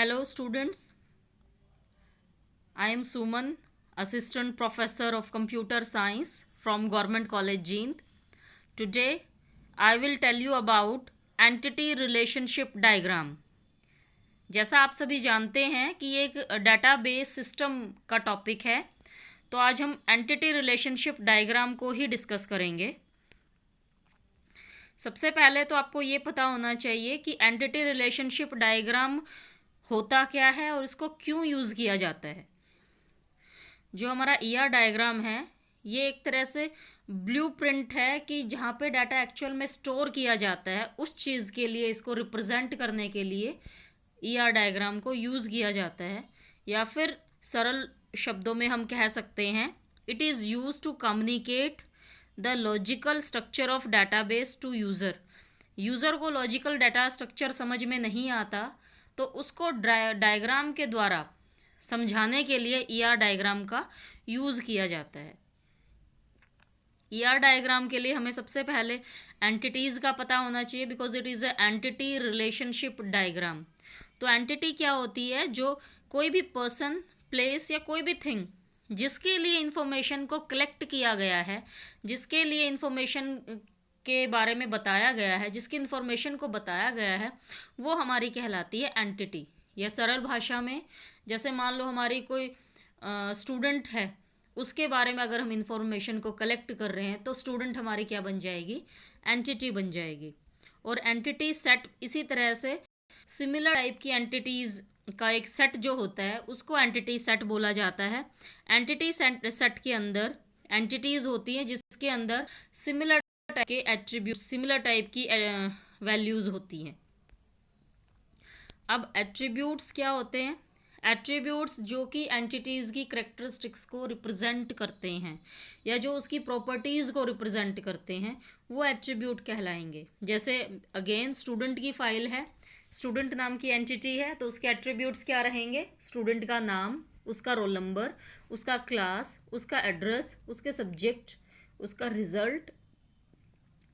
Hello students, I am Suman, Assistant Professor of Computer Science from Government College Jeend. Today I will tell you about Entity Relationship Diagram. जैसा आप सभी जानते हैं कि ये एक डेटाबेस सिस्टम का टॉपिक है, तो आज हम एंटिटी रिलेशनशिप डायग्राम को ही डिस्कस करेंगे। सबसे पहले तो आपको ये पता होना चाहिए कि एंटिटी रिलेशनशिप डायग्राम होता क्या है और इसको क्यों यूज़ किया जाता है। जो हमारा ईआर डायग्राम है ये एक तरह से ब्लूप्रिंट है कि जहाँ पे डाटा एक्चुअल में स्टोर किया जाता है उस चीज़ के लिए इसको रिप्रेजेंट करने के लिए ईआर डायग्राम को यूज़ किया जाता है, या फिर सरल शब्दों में हम कह सकते हैं it is use to communicate the logical structure of database to user. User को लॉजिकल डाटा स्ट्रक्चर समझ में नहीं आता तो उसको डायग्राम के द्वारा समझाने के लिए ईआर डायग्राम का यूज़ किया जाता है। ईआर डायग्राम के लिए हमें सबसे पहले एंटिटीज़ का पता होना चाहिए, because it is a entity relationship diagram. तो एंटिटी क्या होती है? जो कोई भी पर्सन, प्लेस या कोई भी थिंग जिसके लिए इंफॉर्मेशन को कलेक्ट किया गया है, जिसके लिए इंफॉर्मेशन के बारे में बताया गया है, जिसकी इंफॉर्मेशन को बताया गया है, वो हमारी कहलाती है एंटिटी। या सरल भाषा में जैसे मान लो हमारी कोई स्टूडेंट है, उसके बारे में अगर हम इंफॉर्मेशन को कलेक्ट कर रहे हैं तो स्टूडेंट हमारी क्या बन जाएगी? एंटिटी बन जाएगी। और एंटिटी सेट इसी तरह से सिमिलर टाइप की एंटिटीज़ का एक सेट जो होता है उसको एंटिटी सेट बोला जाता है। एंटिटी सेट के अंदर एंटिटीज़ होती हैं जिसके अंदर सिमिलर टाइप के एट्रीब्यूट, सिमिलर टाइप की वैल्यूज़ होती हैं। अब एट्रीब्यूट्स क्या होते हैं? एट्रीब्यूट्स जो कि एंटिटीज़ की करेक्टरिस्टिक्स को रिप्रेजेंट करते हैं या जो उसकी प्रॉपर्टीज़ को रिप्रेजेंट करते हैं वो एट्रीब्यूट कहलाएंगे। जैसे अगेन स्टूडेंट की फ़ाइल है, स्टूडेंट नाम की एंटिटी है, तो उसके एट्रीब्यूट्स क्या रहेंगे? स्टूडेंट का नाम, उसका रोल नंबर, उसका क्लास, उसका एड्रेस, उसके सब्जेक्ट, उसका रिज़ल्ट,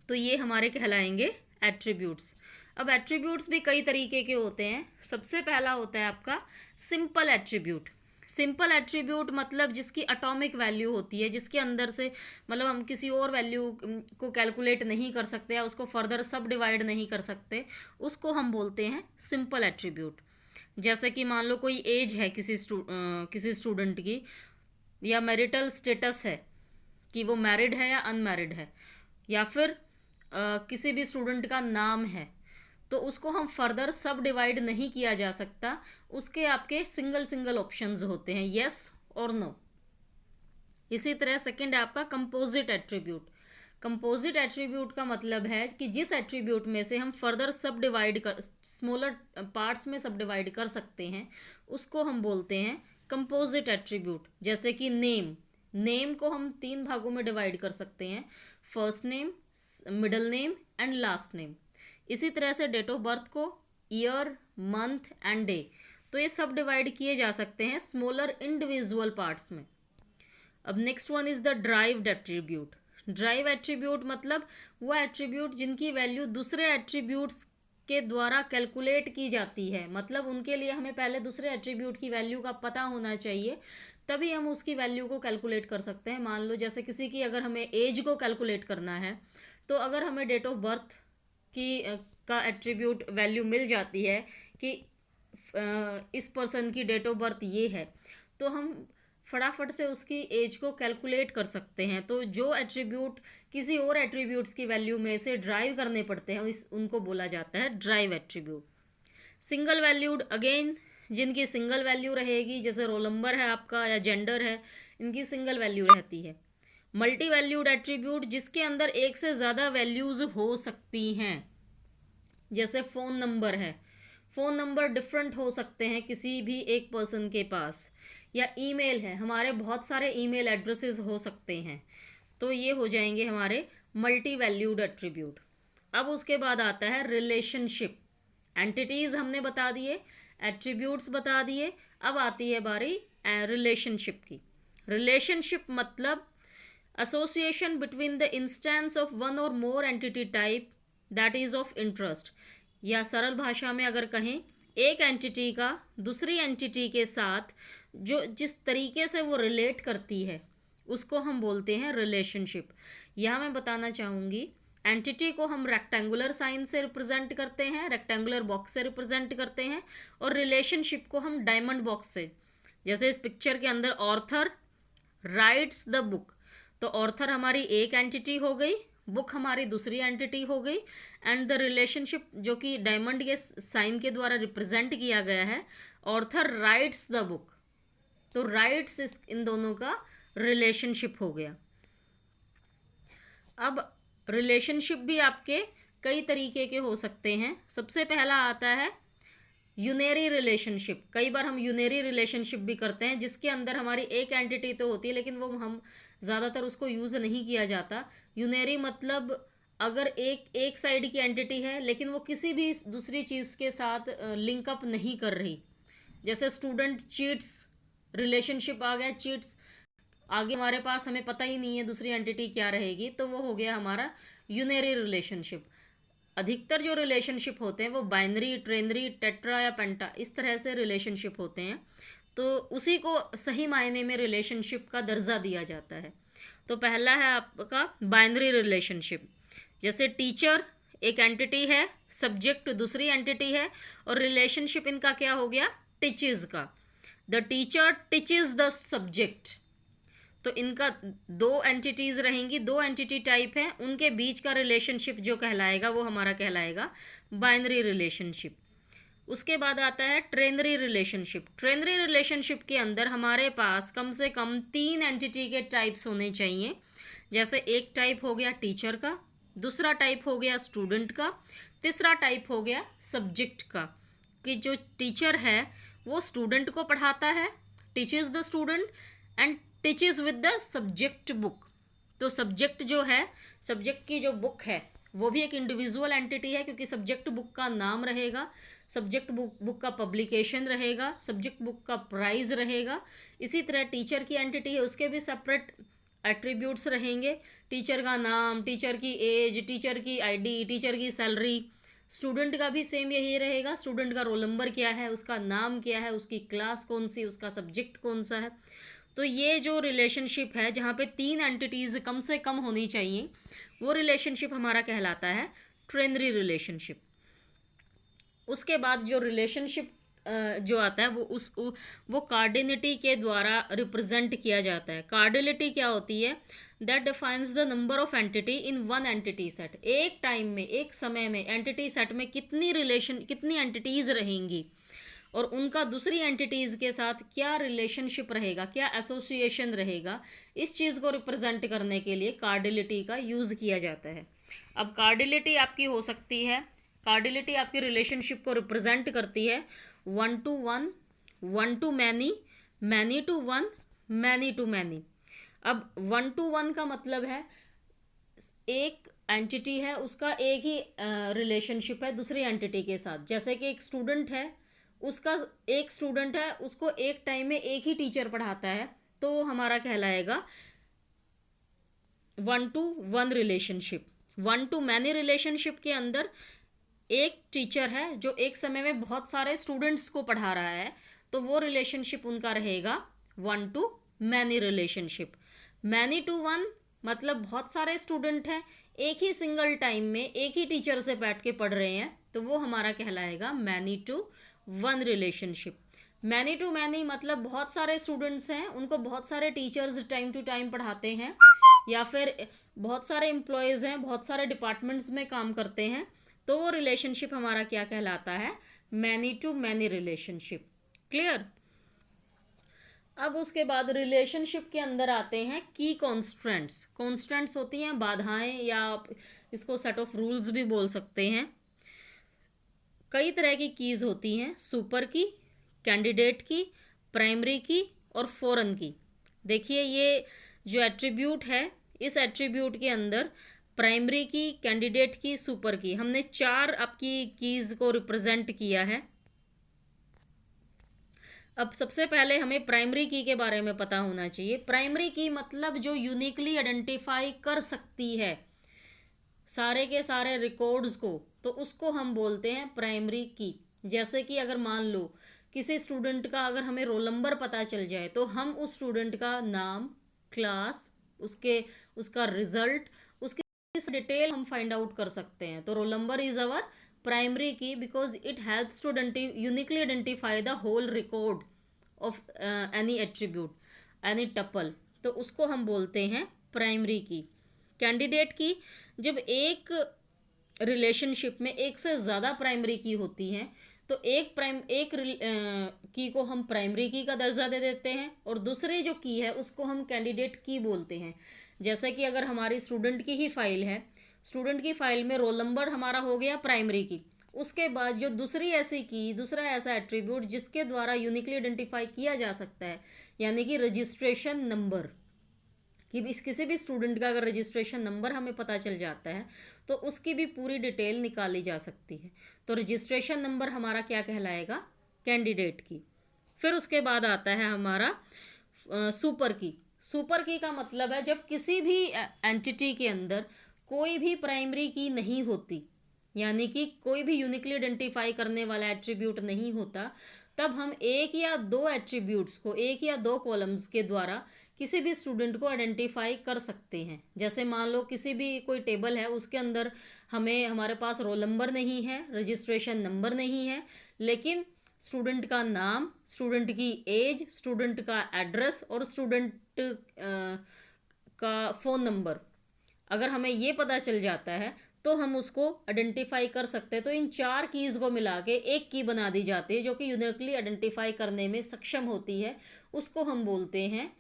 तो ये हमारे कहलाएंगे एट्रीब्यूट्स। अब एट्रीब्यूट्स भी कई तरीके के होते हैं। सबसे पहला होता है आपका सिंपल एट्रीब्यूट। सिंपल एट्रीब्यूट मतलब जिसकी एटॉमिक वैल्यू होती है, जिसके अंदर से मतलब हम किसी और वैल्यू को कैलकुलेट नहीं कर सकते या उसको फर्दर सब डिवाइड नहीं कर सकते, उसको हम बोलते हैं सिंपल एट्रीब्यूट। जैसे कि मान लो कोई एज है किसी स्टूडेंट की, या मैरिटल स्टेटस है कि वो मैरिड है या अनमैरिड है, या फिर किसी भी स्टूडेंट का नाम है, तो उसको हम फर्दर सब डिवाइड नहीं किया जा सकता। उसके आपके सिंगल सिंगल ऑप्शंस होते हैं, येस और नो। इसी तरह सेकंड है आपका कंपोजिट एट्रीब्यूट। कंपोजिट एट्रीब्यूट का मतलब है कि जिस एट्रीब्यूट में से हम फर्दर सब डिवाइड कर, स्मॉलर पार्ट्स में सब डिवाइड कर सकते हैं, उसको हम बोलते हैं कंपोजिट एट्रीब्यूट। जैसे कि नेम, नेम को हम 3 भागों में डिवाइड कर सकते हैं, first name, middle name and last name. इसी तरह से डेट ऑफ बर्थ को ईयर, मंथ एंड डे, तो ये सब डिवाइड किए जा सकते हैं स्मॉलर इंडिविजुअल पार्ट्स में। अब next one is the derived attribute. Drive attribute मतलब वो एट्रीब्यूट जिनकी वैल्यू दूसरे एट्रीब्यूट्स के द्वारा कैलकुलेट की जाती है। मतलब उनके लिए हमें पहले दूसरे एट्रीब्यूट की वैल्यू का पता होना चाहिए, तभी हम उसकी वैल्यू को कैलकुलेट कर सकते हैं। मान लो जैसे किसी की अगर हमें एज को कैलकुलेट करना है, तो अगर हमें डेट ऑफ बर्थ की का एट्रीब्यूट वैल्यू मिल जाती है कि इस पर्सन की डेट ऑफ बर्थ ये है, तो हम फटाफट से उसकी एज को कैलकुलेट कर सकते हैं। तो जो एट्रीब्यूट किसी और एट्रीब्यूट्स की वैल्यू में से ड्राइव करने पड़ते हैं उनको बोला जाता है drive attribute. Single valued, again जिनकी सिंगल वैल्यू रहेगी, जैसे रोल नंबर है आपका या जेंडर है, इनकी सिंगल वैल्यू रहती है। मल्टी वैल्यूड एट्रीब्यूट जिसके अंदर एक से ज़्यादा वैल्यूज़ हो सकती हैं। जैसे फ़ोन नंबर है, फ़ोन नंबर डिफरेंट हो सकते हैं किसी भी एक पर्सन के पास, या ईमेल है, हमारे बहुत सारे ईमेल एड्रेसेस हो सकते हैं, तो ये हो जाएंगे हमारे मल्टी वैल्यूड एट्रीब्यूट। अब उसके बाद आता है रिलेशनशिप। एंटिटीज़ हमने बता दिए, एट्रीब्यूट्स बता दिए, अब आती है बारी रिलेशनशिप की। रिलेशनशिप मतलब association between the instance of one और more entity type that is of interest. या सरल भाषा में अगर कहें एक एंटिटी का दूसरी एंटिटी के साथ जो जिस तरीके से वो रिलेट करती है उसको हम बोलते हैं रिलेशनशिप। यहाँ मैं बताना चाहूँगी, एंटिटी को हम रेक्टेंगुलर साइन से रिप्रेजेंट करते हैं, रेक्टेंगुलर बॉक्स से रिप्रेजेंट करते हैं, और रिलेशनशिप को हम डायमंड बॉक्स से। जैसे इस पिक्चर के अंदर ऑर्थर राइट्स द बुक, तो ऑर्थर हमारी एक एंटिटी हो गई, बुक हमारी दूसरी एंटिटी हो गई, एंड द रिलेशनशिप जो कि डायमंड के साइन के द्वारा रिप्रेजेंट किया गया है, ऑर्थर राइट्स द बुक, तो राइट्स इन दोनों का रिलेशनशिप हो गया। अब रिलेशनशिप भी आपके कई तरीके के हो सकते हैं। सबसे पहला आता है यूनेरी रिलेशनशिप। कई बार हम यूनेरी रिलेशनशिप भी करते हैं जिसके अंदर हमारी एक एंटिटी तो होती है लेकिन वो हम ज़्यादातर उसको यूज़ नहीं किया जाता। यूनेरी मतलब अगर एक साइड की एंटिटी है लेकिन वो किसी भी दूसरी चीज़ के साथ लिंकअप नहीं कर रही, जैसे स्टूडेंट चीट्स, रिलेशनशिप आ गया चीट्स, आगे हमारे पास हमें पता ही नहीं है दूसरी एंटिटी क्या रहेगी, तो वो हो गया हमारा यूनेरी रिलेशनशिप। अधिकतर जो रिलेशनशिप होते हैं वो बाइनरी, ट्रेनरी, टेट्रा या पेंटा इस तरह से रिलेशनशिप होते हैं, तो उसी को सही मायने में रिलेशनशिप का दर्जा दिया जाता है। तो पहला है आपका बाइनरी रिलेशनशिप। जैसे टीचर एक एंटिटी है, सब्जेक्ट दूसरी एंटिटी है, और रिलेशनशिप इनका क्या हो गया, टीचेस का। The teacher teaches the subject, तो इनका दो एंटिटीज रहेंगी, दो एंटिटी टाइप है, उनके बीच का रिलेशनशिप जो कहलाएगा वो हमारा कहलाएगा बाइनरी रिलेशनशिप। उसके बाद आता है ट्रेनरी रिलेशनशिप। ट्रेनरी रिलेशनशिप के अंदर हमारे पास कम से कम 3 एंटिटी के टाइप्स होने चाहिए। जैसे एक टाइप हो गया टीचर का, दूसरा टाइप हो गया स्टूडेंट का, तीसरा टाइप हो गया सब्जेक्ट का, कि जो टीचर है वो स्टूडेंट को पढ़ाता है, teaches the student and teaches with the subject book. तो सब्जेक्ट जो है, सब्जेक्ट की जो बुक है वो भी एक इंडिविजुअल एंटिटी है, क्योंकि सब्जेक्ट बुक का नाम रहेगा, सब्जेक्ट बुक का पब्लिकेशन रहेगा, सब्जेक्ट बुक का प्राइस रहेगा। इसी तरह टीचर की एंटिटी है, उसके भी सेपरेट एट्रीब्यूट्स रहेंगे, टीचर का नाम, टीचर की एज, टीचर की आईडी, टीचर की सैलरी। स्टूडेंट का भी सेम यही रहेगा, स्टूडेंट का रोल नंबर क्या है, उसका नाम क्या है, उसकी क्लास कौन सी, उसका सब्जेक्ट कौन सा है। तो ये जो रिलेशनशिप है जहाँ पे 3 एंटिटीज़ कम से कम होनी चाहिए, वो रिलेशनशिप हमारा कहलाता है ट्रेनरी रिलेशनशिप। उसके बाद जो रिलेशनशिप जो आता है वो कार्डिनिटी के द्वारा रिप्रेजेंट किया जाता है। कार्डिलिटी क्या होती है, that defines the number of entity in one entity set. एक टाइम में, एक समय में एंटिटी सेट में कितनी एंटिटीज़ रहेंगी और उनका दूसरी एंटिटीज़ के साथ क्या रिलेशनशिप रहेगा, क्या एसोसिएशन रहेगा, इस चीज़ को रिप्रेजेंट करने के लिए कार्डिलिटी का यूज़ किया जाता है। अब कार्डिलिटी आपकी हो सकती है, कार्डिलिटी आपकी रिलेशनशिप को रिप्रेजेंट करती है 1 to 1, 1 to many, many to 1, many to many। अब 1 to 1 का मतलब है एक एंटिटी है उसका एक ही रिलेशनशिप है दूसरी एंटिटी के साथ। जैसे कि एक स्टूडेंट है, उसका एक स्टूडेंट है, उसको एक टाइम में एक ही टीचर पढ़ाता है, तो हमारा कहलाएगा 1 to 1 relationship. 1 to many relationship के अंदर एक टीचर है जो एक समय में बहुत सारे स्टूडेंट्स को पढ़ा रहा है, तो वो रिलेशनशिप उनका रहेगा 1 to many relationship. Many to 1 मतलब बहुत सारे स्टूडेंट हैं, एक ही सिंगल टाइम में एक ही टीचर से बैठ के पढ़ रहे हैं, तो वो हमारा कहलाएगा many to 1 relationship. Many to many मतलब बहुत सारे स्टूडेंट्स हैं, उनको बहुत सारे टीचर्स टाइम टू टाइम पढ़ाते हैं, या फिर बहुत सारे एम्प्लॉयज़ हैं, बहुत सारे डिपार्टमेंट्स में काम करते हैं, तो वो रिलेशनशिप हमारा क्या कहलाता है, many to many relationship. Clear. अब उसके बाद रिलेशनशिप के अंदर आते हैं की कॉन्स्टेंट्स। कॉन्स्टेंट्स होती हैं बाधाएं, या आप इसको सेट ऑफ रूल्स भी बोल सकते हैं। कई तरह की कीज़ होती हैं, सुपर की, कैंडिडेट की, प्राइमरी की और फॉरेन की। देखिए ये जो एट्रीब्यूट है, इस एट्रीब्यूट के अंदर प्राइमरी की, कैंडिडेट की, सुपर की, हमने 4 आपकी कीज़ को रिप्रेजेंट किया है। अब सबसे पहले हमें प्राइमरी की के बारे में पता होना चाहिए। प्राइमरी की मतलब जो यूनिकली आइडेंटिफाई कर सकती है सारे के सारे रिकॉर्ड्स को, तो उसको हम बोलते हैं प्राइमरी की। जैसे कि अगर मान लो किसी स्टूडेंट का अगर हमें रोल नंबर पता चल जाए तो हम उस स्टूडेंट का नाम, क्लास, उसके उसका रिजल्ट, उसकी डिटेल हम फाइंड आउट कर सकते हैं। तो roll number is our primary key because it helps to uniquely identify the whole record of any attribute, any tuple. तो उसको हम बोलते हैं प्राइमरी की। कैंडिडेट की, जब एक रिलेशनशिप में एक से ज़्यादा प्राइमरी की होती हैं तो एक की को हम प्राइमरी की का दर्जा दे देते हैं और दूसरी जो की है उसको हम कैंडिडेट की बोलते हैं। जैसे कि अगर हमारी स्टूडेंट की ही फाइल है, स्टूडेंट की फाइल में रोल नंबर हमारा हो गया प्राइमरी की, उसके बाद जो दूसरी ऐसी की, दूसरा ऐसा एट्रीब्यूट जिसके द्वारा यूनिकली आइडेंटिफाई किया जा सकता है, यानी कि रजिस्ट्रेशन नंबर, कि इस किसी भी स्टूडेंट का अगर रजिस्ट्रेशन नंबर हमें पता चल जाता है तो उसकी भी पूरी डिटेल निकाली जा सकती है। तो रजिस्ट्रेशन नंबर हमारा क्या कहलाएगा? कैंडिडेट की। फिर उसके बाद आता है हमारा सुपर की। सुपर की का मतलब है जब किसी भी एंटिटी के अंदर कोई भी प्राइमरी की नहीं होती, यानी कि कोई भी यूनिकली आइडेंटिफाई करने वाला एट्रीब्यूट नहीं होता, तब हम एक या दो एट्रीब्यूट्स को एक या दो कॉलम्स के द्वारा किसी भी स्टूडेंट को आइडेंटिफाई कर सकते हैं। जैसे मान लो किसी भी कोई टेबल है, उसके अंदर हमारे पास रोल नंबर नहीं है, रजिस्ट्रेशन नंबर नहीं है, लेकिन स्टूडेंट का नाम, स्टूडेंट की एज, स्टूडेंट का एड्रेस और स्टूडेंट का फ़ोन नंबर अगर हमें ये पता चल जाता है तो हम उसको आइडेंटिफाई कर सकते हैं। तो इन चार कीज़ को मिला के एक की बना दी जाती है जो कि यूनिकली आइडेंटिफाई करने में सक्षम होती है, उसको हम बोलते हैं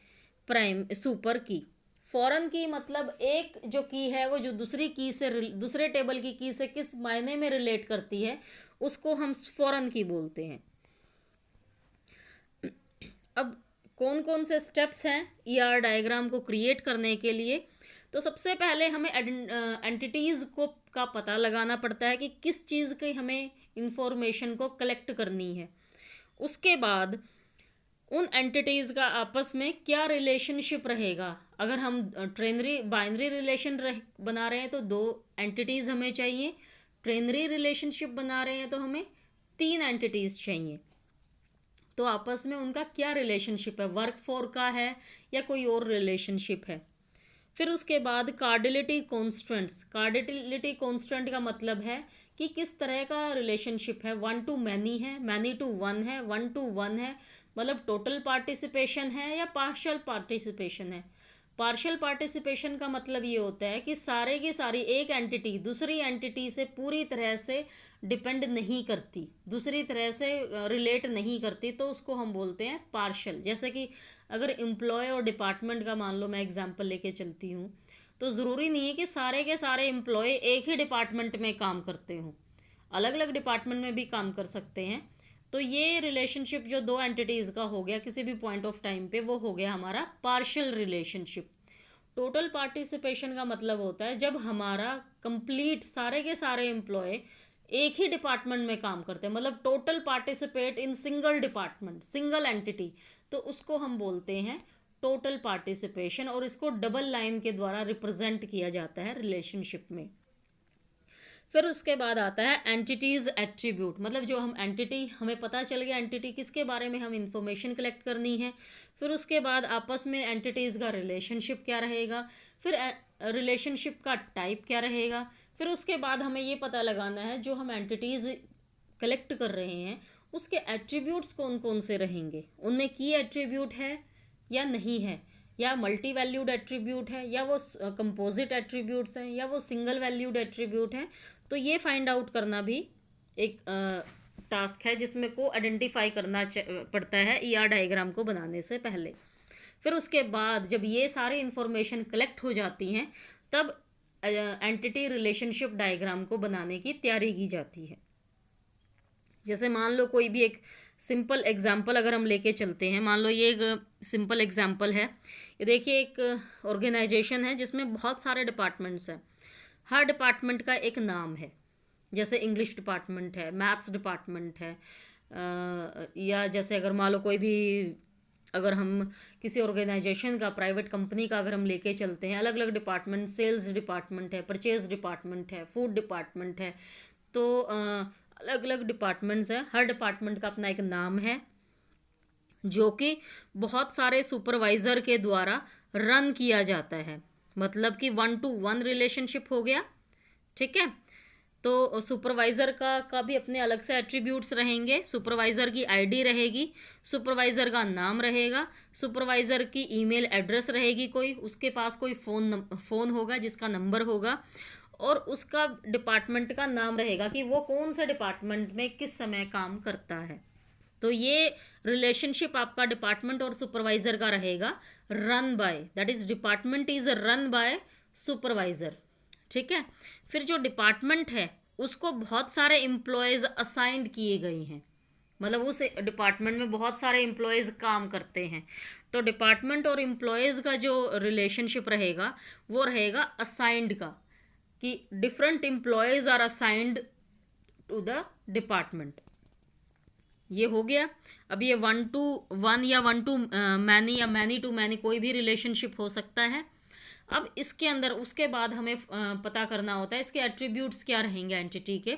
सुपर की। फॉरेन की मतलब एक जो की है वो जो दूसरी की से, दूसरे टेबल की की से किस मायने में रिलेट करती है, उसको हम फॉरेन की बोलते हैं। अब कौन कौन से स्टेप्स हैं ईआर डायग्राम को क्रिएट करने के लिए? तो सबसे पहले हमें एंटिटीज़ को का पता लगाना पड़ता है कि किस चीज़ की हमें इंफॉर्मेशन को कलेक्ट करनी है। उसके बाद उन एंटिटीज़ का आपस में क्या रिलेशनशिप रहेगा। अगर हम बाइनरी रिलेशन बना रहे हैं तो दो एंटिटीज़ हमें चाहिए, ट्रेनरी रिलेशनशिप बना रहे हैं तो हमें तीन एंटिटीज़ चाहिए। तो आपस में उनका क्या रिलेशनशिप है, वर्क फॉर का है या कोई और रिलेशनशिप है। फिर उसके बाद कार्डिलिटी कॉन्स्टेंट्स। कार्डिलिटी कॉन्स्टेंट का मतलब है कि किस तरह का रिलेशनशिप है, 1 to मैनी है, मैनी टू 1 है, 1 to 1 है, मतलब टोटल पार्टिसिपेशन है या पार्शियल पार्टिसिपेशन है। पार्शियल पार्टिसिपेशन का मतलब ये होता है कि सारे की सारी एक एंटिटी दूसरी एंटिटी से पूरी तरह से डिपेंड नहीं करती, दूसरी तरह से रिलेट नहीं करती, तो उसको हम बोलते हैं पार्शियल। जैसे कि अगर एम्प्लॉय और डिपार्टमेंट का मान लो मैं एग्जांपल लेके चलती हूँ, तो ज़रूरी नहीं है कि सारे के सारे एम्प्लॉय एक ही डिपार्टमेंट में काम करते हों, अलग अलग डिपार्टमेंट में भी काम कर सकते हैं। तो ये रिलेशनशिप जो दो एंटिटीज़ का हो गया किसी भी पॉइंट ऑफ टाइम पे, वो हो गया हमारा पार्शियल रिलेशनशिप। टोटल पार्टिसिपेशन का मतलब होता है जब हमारा कंप्लीट सारे के सारे एम्प्लॉय एक ही डिपार्टमेंट में काम करते हैं, मतलब total participate in single department, single entity, तो उसको हम बोलते हैं टोटल पार्टिसिपेशन, और इसको डबल लाइन के द्वारा रिप्रेजेंट किया जाता है रिलेशनशिप में। फिर उसके बाद आता है एंटिटीज़ एट्रीब्यूट, मतलब जो हम एंटिटी, हमें पता चल गया एंटिटी किसके बारे में हम इंफॉर्मेशन कलेक्ट करनी है। फिर उसके बाद आपस में एंटिटीज़ का रिलेशनशिप क्या रहेगा, फिर रिलेशनशिप का टाइप क्या रहेगा। फिर उसके बाद हमें ये पता लगाना है जो हम एंटिटीज़ कलेक्ट कर रहे हैं उसके एट्रीब्यूट्स कौन कौन से रहेंगे, उनमें की एट्रीब्यूट है या नहीं है, या मल्टी वैल्यूड एट्रीब्यूट है, या वो कंपोजिट एट्रीब्यूट्स हैं, या वो सिंगल वैल्यूड एट्रीब्यूट हैं। तो ये फाइंड आउट करना भी एक टास्क है जिसमें को आइडेंटिफाई करना पड़ता है ईआर डायग्राम को बनाने से पहले। फिर उसके बाद जब ये सारी इन्फॉर्मेशन कलेक्ट हो जाती हैं तब एंटिटी रिलेशनशिप डायग्राम को बनाने की तैयारी की जाती है। जैसे मान लो कोई भी एक सिंपल एग्जांपल अगर हम लेके चलते हैं, मान लो ये एक सिंपल एग्जांपल है, ये देखिए एक ऑर्गेनाइजेशन है जिसमें बहुत सारे डिपार्टमेंट्स हैं, हर डिपार्टमेंट का एक नाम है। जैसे इंग्लिश डिपार्टमेंट है, मैथ्स डिपार्टमेंट है, या जैसे अगर मान लो कोई भी, अगर हम किसी ऑर्गेनाइजेशन का, प्राइवेट कंपनी का अगर हम लेके चलते हैं, अलग अलग डिपार्टमेंट, सेल्स डिपार्टमेंट है, परचेज डिपार्टमेंट है, फूड डिपार्टमेंट है, तो अलग अलग डिपार्टमेंट्स हैं, हर डिपार्टमेंट का अपना एक नाम है, जो कि बहुत सारे सुपरवाइज़र के द्वारा रन किया जाता है। मतलब कि 1-to-1 रिलेशनशिप हो गया, ठीक है। तो सुपरवाइज़र का भी अपने अलग से एट्रीब्यूट्स रहेंगे। सुपरवाइज़र की आईडी रहेगी, सुपरवाइज़र का नाम रहेगा, सुपरवाइज़र की ईमेल एड्रेस रहेगी, कोई उसके पास कोई फ़ोन होगा जिसका नंबर होगा, और उसका डिपार्टमेंट का नाम रहेगा कि वो कौन से डिपार्टमेंट में किस समय काम करता है। तो ये रिलेशनशिप आपका डिपार्टमेंट और सुपरवाइज़र का रहेगा, run by, that is department is run bye supervisor, ठीक है। फिर जो डिपार्टमेंट है उसको बहुत सारे एम्प्लॉयज़ असाइंड किए गए हैं, मतलब उस डिपार्टमेंट में बहुत सारे एम्प्लॉयज़ काम करते हैं। तो डिपार्टमेंट और एम्प्लॉयज़ का जो रिलेशनशिप रहेगा वो रहेगा असाइंड का, कि different employees are assigned to the department. ये हो गया। अब ये 1-to-1 या 1-to-many या many-to-many कोई भी रिलेशनशिप हो सकता है। अब इसके अंदर उसके बाद हमें पता करना होता है इसके एट्रीब्यूट्स क्या रहेंगे एंटिटी के।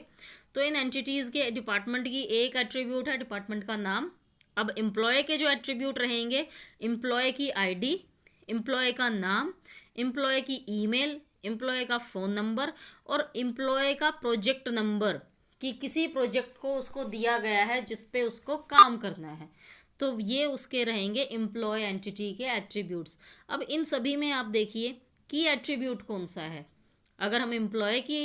तो इन एंटिटीज़ के डिपार्टमेंट की एक एट्रीब्यूट है डिपार्टमेंट का नाम। अब एम्प्लॉय के जो एट्रीब्यूट रहेंगे, एम्प्लॉय की आईडी, एम्प्लॉय का नाम, एम्प्लॉय की ईमेल, एम्प्लॉय का फ़ोन नंबर और एम्प्लॉय का प्रोजेक्ट नंबर, कि किसी प्रोजेक्ट को उसको दिया गया है जिस पे उसको काम करना है। तो ये उसके रहेंगे एम्प्लॉय एंटिटी के एट्रीब्यूट्स। अब इन सभी में आप देखिए की एट्रीब्यूट कौन सा है। अगर हम एम्प्लॉय की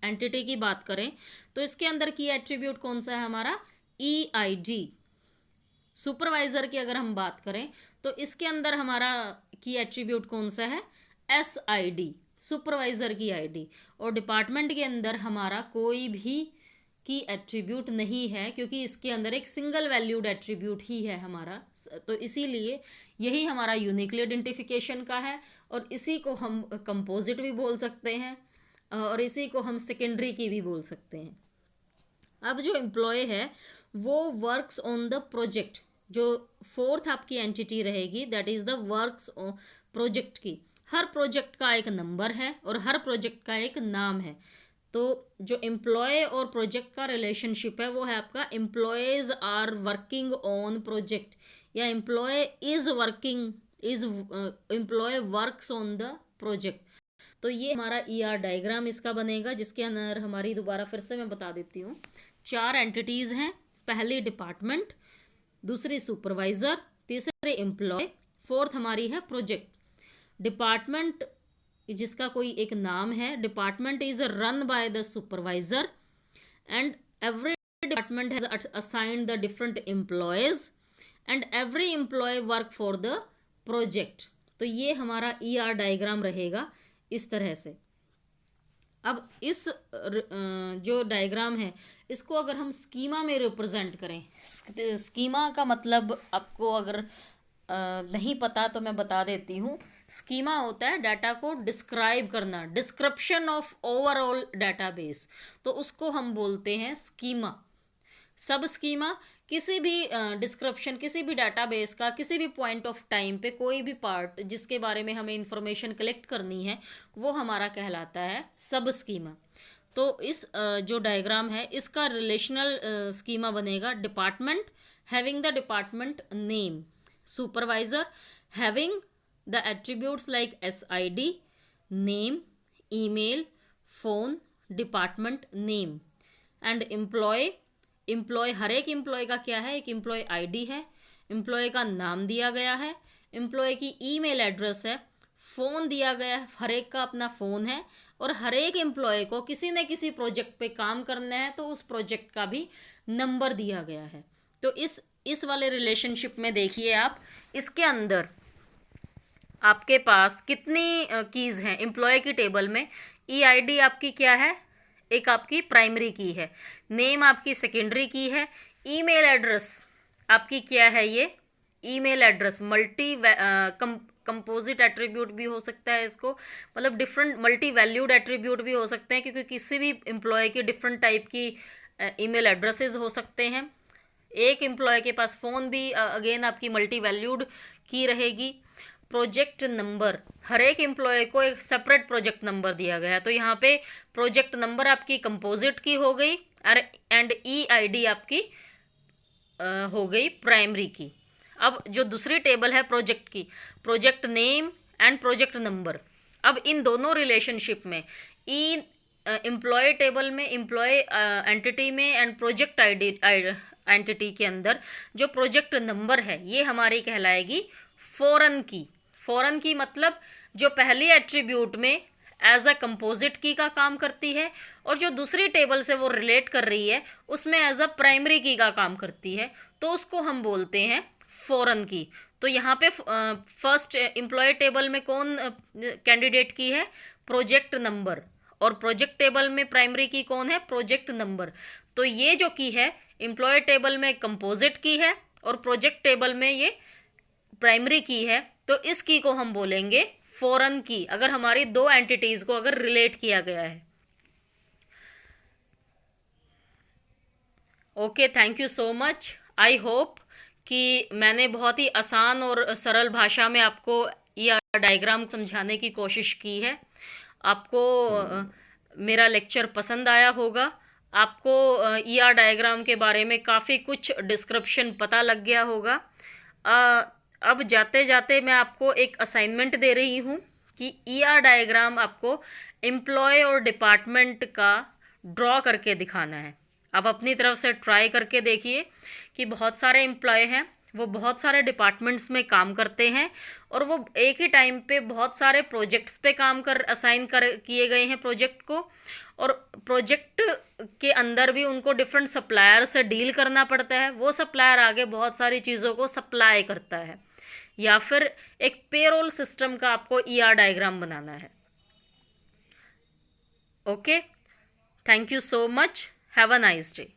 एंटिटी की बात करें तो इसके अंदर की एट्रीब्यूट कौन सा है हमारा, EID। सुपरवाइज़र की अगर हम बात करें तो इसके अंदर हमारा की एट्रीब्यूट कौन सा है, SID, सुपरवाइज़र की आईडी। और डिपार्टमेंट के अंदर हमारा कोई भी की एट्रीब्यूट नहीं है, क्योंकि इसके अंदर एक सिंगल वैल्यूड एट्रीब्यूट ही है हमारा। तो इसीलिए यही हमारा यूनिकली आइडेंटिफिकेशन का है, और इसी को हम कंपोजिट भी बोल सकते हैं, और इसी को हम सेकेंडरी की भी बोल सकते हैं। अब जो एम्प्लॉय है वो वर्क्स ऑन द प्रोजेक्ट, जो फोर्थ आपकी एंटिटी रहेगी that is the works project की। हर प्रोजेक्ट का एक नंबर है और हर प्रोजेक्ट का एक नाम है। तो जो एम्प्लॉय और प्रोजेक्ट का रिलेशनशिप है वो है आपका employees are working on project, या employee is working, is employee works on the project. तो ये हमारा ER डायग्राम इसका बनेगा, जिसके अंदर हमारी दोबारा फिर से मैं बता देती हूँ 4 एंटिटीज़ हैं। पहली डिपार्टमेंट, दूसरी सुपरवाइज़र, तीसरी एम्प्लॉय, फोर्थ हमारी है प्रोजेक्ट। डिपार्टमेंट जिसका कोई एक नाम है, department is run by the supervisor and every department has assigned the different employees and every employee work for the project. तो ये हमारा ER डायग्राम रहेगा इस तरह से। अब इस जो डायग्राम है इसको अगर हम स्कीमा में रिप्रेजेंट करें, स्कीमा का मतलब आपको अगर नहीं पता तो मैं बता देती हूँ। स्कीमा होता है डाटा को डिस्क्राइब करना, डिस्क्रिप्शन ऑफ ओवरऑल डाटाबेस, तो उसको हम बोलते हैं स्कीमा। सब स्कीमा किसी भी डिस्क्रिप्शन, किसी भी डाटाबेस का किसी भी पॉइंट ऑफ टाइम पे कोई भी पार्ट जिसके बारे में हमें इंफॉर्मेशन कलेक्ट करनी है वो हमारा कहलाता है सब स्कीमा। तो इस जो डायग्राम है इसका रिलेशनल स्कीमा बनेगा, department having the department name, supervisor having the attributes like SID, name, email, phone, department name, and employee हर एक एम्प्लॉय का क्या है, एक एम्प्लॉय आईडी है, एम्प्लॉय का नाम दिया गया है, एम्प्लॉय की ईमेल एड्रेस है, फ़ोन दिया गया है, हर एक का अपना फ़ोन है, और हर एक एम्प्लॉय को किसी न किसी प्रोजेक्ट पे काम करना है तो उस प्रोजेक्ट का भी नंबर दिया गया है। तो इस वाले रिलेशनशिप में देखिए आप, इसके अंदर आपके पास कितनी कीज़ हैं एम्प्लॉय की टेबल में। EID आपकी क्या है, एक आपकी प्राइमरी की है, नेम आपकी सेकेंडरी की है, ईमेल एड्रेस आपकी क्या है, ये email address multi composite attribute भी हो सकता है इसको, मतलब डिफरेंट मल्टी वैल्यूड एट्रीब्यूट भी हो सकते हैं, क्योंकि किसी भी एम्प्लॉय की डिफरेंट टाइप की ईमेल एड्रेसेस हो सकते हैं। एक एम्प्लॉय के पास फ़ोन भी अगेन आपकी मल्टी वैल्यूड की रहेगी। प्रोजेक्ट नंबर, हर एक एम्प्लॉय को एक सेपरेट प्रोजेक्ट नंबर दिया गया है, तो यहाँ पे प्रोजेक्ट नंबर आपकी कंपोजिट की हो गई एंड EID आपकी हो गई प्राइमरी की। अब जो दूसरी टेबल है प्रोजेक्ट की, project name and project number. अब इन दोनों रिलेशनशिप में एम्प्लॉय टेबल में, एम्प्लॉय एंटिटी में एंड प्रोजेक्ट एंटिटी के अंदर जो प्रोजेक्ट नंबर है ये हमारी कहलाएगी फॉरेन की। फॉरेन की मतलब जो पहली एट्रीब्यूट में एज अ कंपोजिट की का काम करती है और जो दूसरी टेबल से वो रिलेट कर रही है उसमें एज अ प्राइमरी की का काम करती है, तो उसको हम बोलते हैं फॉरेन की। तो यहाँ पे फर्स्ट एम्प्लॉय टेबल में कौन कैंडिडेट की है, प्रोजेक्ट नंबर, और प्रोजेक्ट टेबल में प्राइमरी की कौन है, प्रोजेक्ट नंबर। तो ये जो की है एम्प्लॉय टेबल में कंपोजिट की है और प्रोजेक्ट टेबल में ये प्राइमरी की है, तो इस की को हम बोलेंगे फॉरेन की, अगर हमारी दो एंटिटीज को अगर रिलेट किया गया है। Okay, thank you so much. I hope कि मैंने बहुत ही आसान और सरल भाषा में आपको ER डायग्राम समझाने की कोशिश की है। आपको मेरा लेक्चर पसंद आया होगा। आपको ER डायग्राम के बारे में काफ़ी कुछ डिस्क्रिप्शन पता लग गया होगा। अब जाते जाते मैं आपको एक असाइनमेंट दे रही हूँ कि ER डायग्राम आपको एम्प्लॉय और डिपार्टमेंट का ड्रॉ करके दिखाना है। आप अपनी तरफ से ट्राई करके देखिए कि बहुत सारे एम्प्लॉय हैं, वो बहुत सारे डिपार्टमेंट्स में काम करते हैं और वो एक ही टाइम पे बहुत सारे प्रोजेक्ट्स पे काम कर असाइन कर किए गए हैं प्रोजेक्ट को, और प्रोजेक्ट के अंदर भी उनको डिफरेंट सप्लायर से डील करना पड़ता है। वो सप्लायर आगे बहुत सारी चीज़ों को सप्लाई करता है, या फिर एक पेरोल सिस्टम का आपको ER डायग्राम बनाना है। Okay, thank you so much, have a nice day.